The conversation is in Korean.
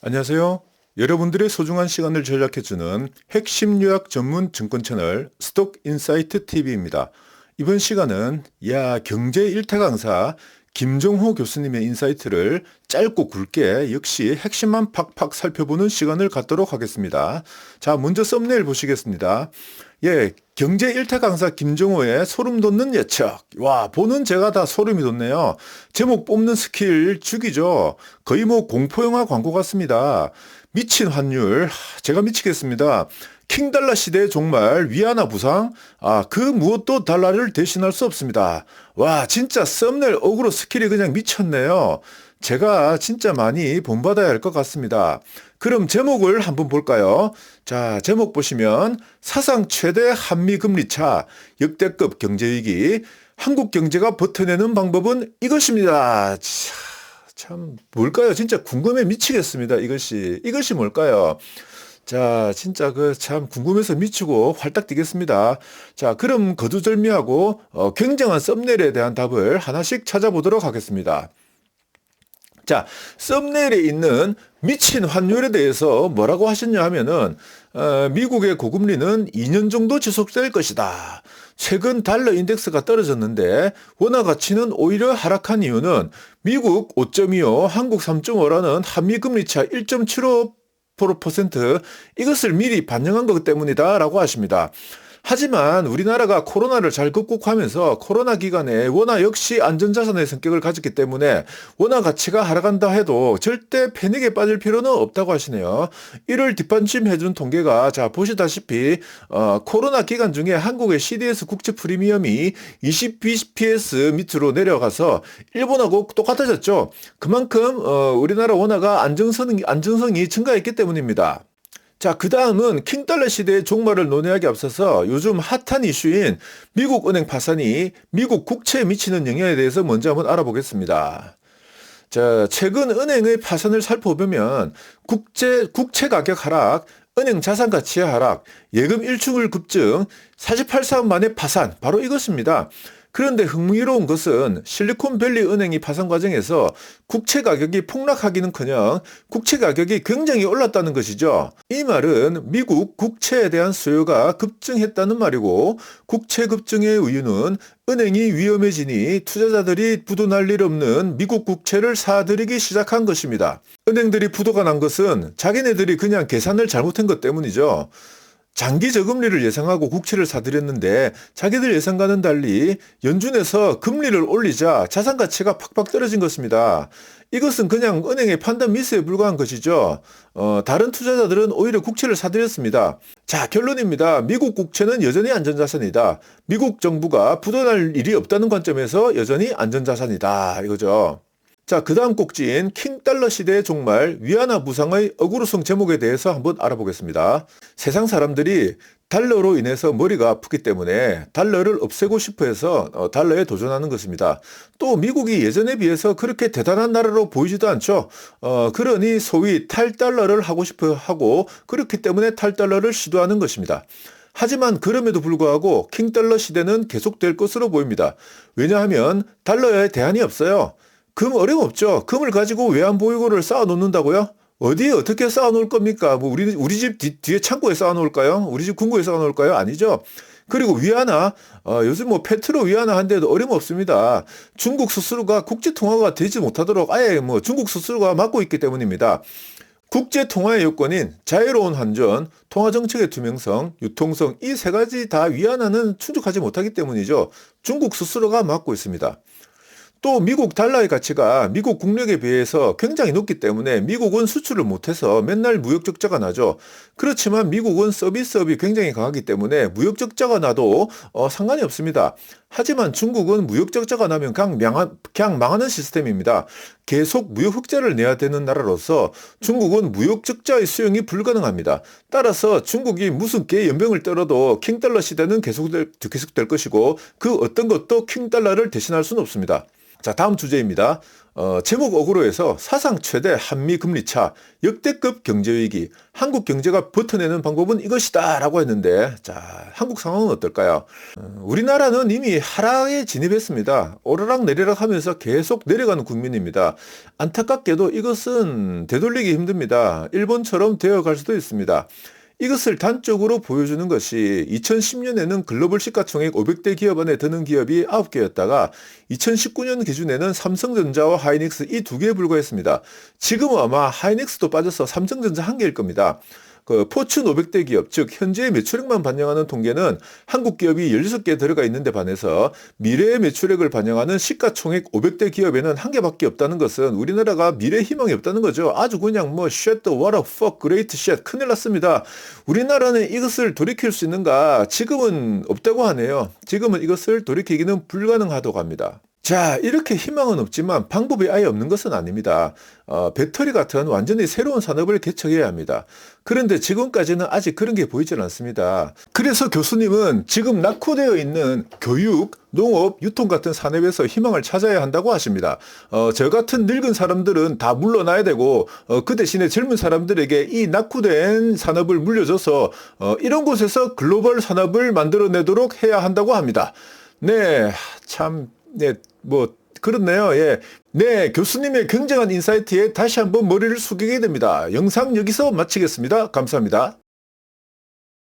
안녕하세요. 여러분들의 소중한 시간을 전략해주는 핵심 요약 전문 증권 채널 스톡인사이트 TV입니다. 이번 시간은 경제 일타 강사 김종호 교수님의 인사이트를 짧고 굵게 역시 핵심만 팍팍 살펴보는 시간을 갖도록 하겠습니다. 자, 먼저 썸네일 보시겠습니다. 경제 일타 강사 김종호의 소름 돋는 예측. 와, 보는 제가 다 소름이 돋네요. 제목 뽑는 스킬 죽이죠. 거의 공포영화 광고 같습니다. 미친 환율, 제가 미치겠습니다. 킹달러 시대의 종말, 위안화 부상, 그 무엇도 달러를 대신할 수 없습니다. 와, 진짜 썸네일 어그로 스킬이 그냥 미쳤네요. 제가 진짜 많이 본받아야 할 것 같습니다. 그럼 제목을 한번 볼까요? 자, 제목 보시면 사상 최대 한미 금리 차, 역대급 경제위기, 한국 경제가 버텨내는 방법은 이것입니다. 참 뭘까요? 진짜 궁금해 미치겠습니다. 이것이 뭘까요? 자, 진짜 참 궁금해서 미치고 활딱 뛰겠습니다. 자, 그럼 거두절미하고 굉장한 썸네일에 대한 답을 하나씩 찾아보도록 하겠습니다. 자, 썸네일에 있는 미친 환율에 대해서 뭐라고 하셨냐 하면은 미국의 고금리는 2년 정도 지속될 것이다. 최근 달러 인덱스가 떨어졌는데 원화 가치는 오히려 하락한 이유는 미국 5.25, 한국 3.5라는 한미 금리 차 1.75% 이것을 미리 반영한 것 때문이다라고 하십니다. 하지만 우리나라가 코로나를 잘 극복하면서 코로나 기간에 원화 역시 안전자산의 성격을 가졌기 때문에 원화 가치가 하락한다 해도 절대 패닉에 빠질 필요는 없다고 하시네요. 이를 뒷받침해준 통계가 자 보시다시피 코로나 기간 중에 한국의 CDS 국채 프리미엄이 20bps 밑으로 내려가서 일본하고 똑같아졌죠. 그만큼 우리나라 원화가 안정성이 증가했기 때문입니다. 자, 그 다음은 킹달러 시대의 종말을 논의하기 앞서서 요즘 핫한 이슈인 미국 은행 파산이 미국 국채에 미치는 영향에 대해서 먼저 한번 알아보겠습니다. 자, 최근 은행의 파산을 살펴보면 국채 가격 하락, 은행 자산 가치의 하락, 예금 일축을 급증, 48사원 만의 파산, 바로 이것입니다. 그런데 흥미로운 것은 실리콘밸리 은행이 파산 과정에서 국채 가격이 폭락하기는커녕 국채 가격이 굉장히 올랐다는 것이죠. 이 말은 미국 국채에 대한 수요가 급증했다는 말이고 국채 급증의 이유는 은행이 위험해지니 투자자들이 부도 날 일 없는 미국 국채를 사들이기 시작한 것입니다. 은행들이 부도가 난 것은 자기네들이 그냥 계산을 잘못한 것 때문이죠. 장기 저금리를 예상하고 국채를 사들였는데 자기들 예상과는 달리 연준에서 금리를 올리자 자산 가치가 팍팍 떨어진 것입니다. 이것은 그냥 은행의 판단 미스에 불과한 것이죠. 다른 투자자들은 오히려 국채를 사들였습니다. 자, 결론입니다. 미국 국채는 여전히 안전자산이다. 미국 정부가 부도날 일이 없다는 관점에서 여전히 안전자산이다. 이거죠. 자, 그 다음 꼭지인 킹달러 시대의 종말, 위안화 부상의 어그로성 제목에 대해서 한번 알아보겠습니다. 세상 사람들이 달러로 인해서 머리가 아프기 때문에 달러를 없애고 싶어 해서 달러에 도전하는 것입니다. 또 미국이 예전에 비해서 그렇게 대단한 나라로 보이지도 않죠. 그러니 소위 탈달러를 하고 싶어 하고 그렇기 때문에 탈달러를 시도하는 것입니다. 하지만 그럼에도 불구하고 킹달러 시대는 계속될 것으로 보입니다. 왜냐하면 달러에 대안이 없어요. 금 어림없죠. 금을 가지고 외환보유고를 쌓아놓는다고요? 어디에 어떻게 쌓아놓을 겁니까? 우리 집 뒤에 창고에 쌓아놓을까요? 우리 집 금고에 쌓아놓을까요? 아니죠. 그리고 위안화, 요즘 페트로 위안화 한데도 어림없습니다. 중국 수수료가 국제통화가 되지 못하도록 아예 중국 수수료가 막고 있기 때문입니다. 국제통화의 요건인 자유로운 환전, 통화정책의 투명성, 유통성 이 세 가지 다 위안화는 충족하지 못하기 때문이죠. 중국 수수료가 막고 있습니다. 또 미국 달러의 가치가 미국 국력에 비해서 굉장히 높기 때문에 미국은 수출을 못해서 맨날 무역 적자가 나죠. 그렇지만 미국은 서비스업이 굉장히 강하기 때문에 무역 적자가 나도 상관이 없습니다. 하지만 중국은 무역 적자가 나면 그냥 망하는 시스템입니다. 계속 무역 흑자를 내야 되는 나라로서 중국은 무역 적자의 수용이 불가능합니다. 따라서 중국이 무슨 개 연병을 떨어도 킹달러 시대는 계속될 것이고 그 어떤 것도 킹달러를 대신할 수는 없습니다. 자, 다음 주제입니다. 제목 어그로에서 사상 최대 한미 금리차, 역대급 경제위기, 한국 경제가 버텨내는 방법은 이것이다 라고 했는데, 자, 한국 상황은 어떨까요? 우리나라는 이미 하락에 진입했습니다. 오르락 내리락 하면서 계속 내려가는 국민입니다. 안타깝게도 이것은 되돌리기 힘듭니다. 일본처럼 되어갈 수도 있습니다. 이것을 단적으로 보여주는 것이 2010년에는 글로벌 시가총액 500대 기업 안에 드는 기업이 9개였다가 2019년 기준에는 삼성전자와 하이닉스 이 두 개에 불과했습니다. 지금은 아마 하이닉스도 빠져서 삼성전자 한 개일 겁니다. 포춘 500대 기업, 즉 현재의 매출액만 반영하는 통계는 한국 기업이 16개 들어가 있는데 반해서 미래의 매출액을 반영하는 시가총액 500대 기업에는 한 개밖에 없다는 것은 우리나라가 미래 희망이 없다는 거죠. 아주 그냥 뭐 shit, what a fuck, great shit, 큰일 났습니다. 우리나라는 이것을 돌이킬 수 있는가? 지금은 없다고 하네요. 지금은 이것을 돌이키기는 불가능하다고 합니다. 자, 이렇게 희망은 없지만 방법이 아예 없는 것은 아닙니다. 배터리 같은 완전히 새로운 산업을 개척해야 합니다. 그런데 지금까지는 아직 그런 게 보이질 않습니다. 그래서 교수님은 지금 낙후되어 있는 교육, 농업, 유통 같은 산업에서 희망을 찾아야 한다고 하십니다. 저 같은 늙은 사람들은 다 물러나야 되고 그 대신에 젊은 사람들에게 이 낙후된 산업을 물려줘서 이런 곳에서 글로벌 산업을 만들어내도록 해야 한다고 합니다. 네, 참... 네, 그렇네요. 예. 네, 교수님의 굉장한 인사이트에 다시 한번 머리를 숙이게 됩니다. 영상 여기서 마치겠습니다. 감사합니다.